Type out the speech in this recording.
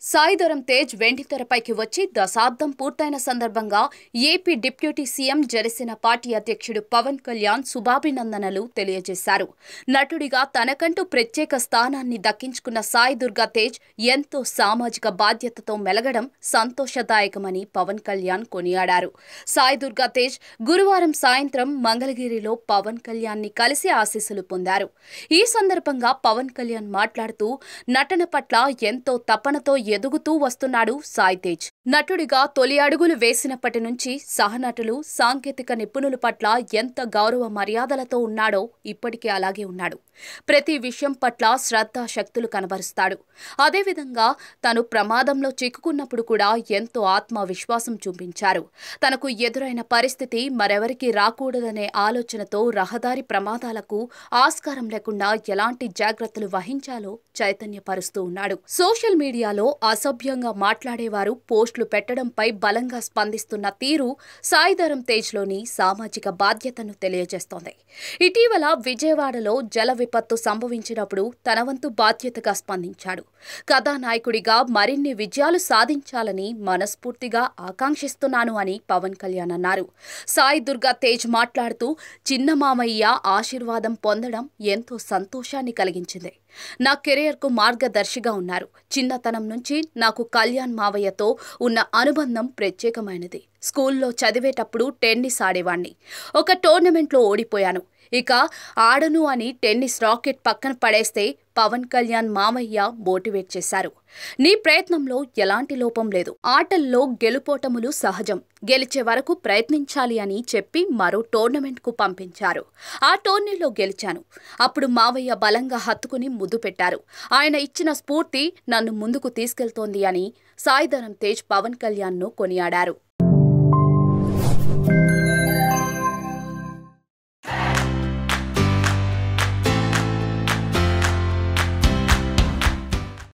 సాయిధరం తేజ్ వెండితెరపైకి వచ్చి దశాబ్దం పూర్తయిన సందర్భంగా AP deputy CM Janasena party అధ్యక్షుడు పవన్ కళ్యాణ్ శుభాభినందనలు తెలియజేశారు. నటుడిగా తనకంటూ ప్రత్యేక స్థానాన్ని దక్కించుకున్న సాయిదుర్గా తేజ్ ఎంతో సామాజిక బాధ్యతతో మెలగడం సంతోషదాయకమని పవన్ కళ్యాణ్ కొనియాడారు. సాయిదుర్గా తేజ్ గురువారం సాయంత్రం మంగళగిరిలో పవన్ కళ్యాణ్ని కలిసి ఆశీస్సులు పొందారు. ఈ సందర్భంగా పవన్ కళ్యాణ్ మాట్లాడుతూ నటన పట్ల ఎంతో తపనతో ఎదుగుతూ వస్తున్నాడు సాయి తేజ్. నటుడిగా తొలి అడుగులు వేసినప్పటి నుంచి సహనటులు, సాంకేతిక నిపుణుల పట్ల ఎంత గౌరవ మర్యాదలతో ఉన్నాడో ఇప్పటికీ అలాగే ఉన్నాడు. ప్రతి విషయం పట్ల శ్రద్ధాశక్తులు కనబరుస్తాడు. అదేవిధంగా తను ప్రమాదంలో చిక్కుకున్నప్పుడు కూడా ఎంతో ఆత్మవిశ్వాసం చూపించారు. తనకు ఎదురైన పరిస్థితి మరెవరికి రాకూడదనే ఆలోచనతో రహదారి ప్రమాదాలకు ఆస్కారం లేకుండా ఎలాంటి జాగ్రత్తలు వహించాలో చైతన్యపరుస్తూ ఉన్నాడు. సోషల్ మీడియాలో అసభ్యంగా మాట్లాడేవారు పోస్టులు పెట్టడంపై బలంగా స్పందిస్తున్న తీరు సాయిధరం తేజ్లోని సామాజిక బాధ్యతను తెలియజేస్తోంది. ఇటీవల విజయవాడలో జల విపత్తు సంభవించినప్పుడు తన వంతు బాధ్యతగా స్పందించాడు. కథానాయకుడిగా మరిన్ని విజయాలు సాధించాలని మనస్ఫూర్తిగా ఆకాంక్షిస్తున్నాను అని పవన్ కళ్యాణ్ అన్నారు. సాయిదుర్గా తేజ్ మాట్లాడుతూ చిన్న మామయ్య ఆశీర్వాదం పొందడం ఎంతో సంతోషాన్ని కలిగించింది. నా కెరియర్కు మార్గదర్శిగా ఉన్నారు. చిన్నతనం నుంచి నాకు కళ్యాణ్ మావయ్యతో ఉన్న అనుబంధం ప్రత్యేకమైనది. స్కూల్లో చదివేటప్పుడు టెన్నిస్ ఆడేవాణ్ణి. ఒక టోర్నమెంట్లో ఓడిపోయాను. ఇక ఆడను అని టెన్నిస్ రాకెట్ పక్కన పడేస్తే పవన్ కళ్యాణ్ మామయ్య మోటివేట్ చేశారు. నీ ప్రయత్నంలో ఎలాంటి లోపం లేదు. ఆటల్లో గెలుపోటములు సహజం. గెలిచే వరకు ప్రయత్నించాలి అని చెప్పి మరో టోర్నమెంట్కు పంపించారు. ఆ టోర్నీలో గెలిచాను. అప్పుడు మావయ్య బలంగా హత్తుకుని ముద్దు పెట్టారు. ఆయన ఇచ్చిన స్ఫూర్తి నన్ను ముందుకు తీసుకెళ్తోంది అని సాయిధరం తేజ్ పవన్ కళ్యాణ్ను కొనియాడారు.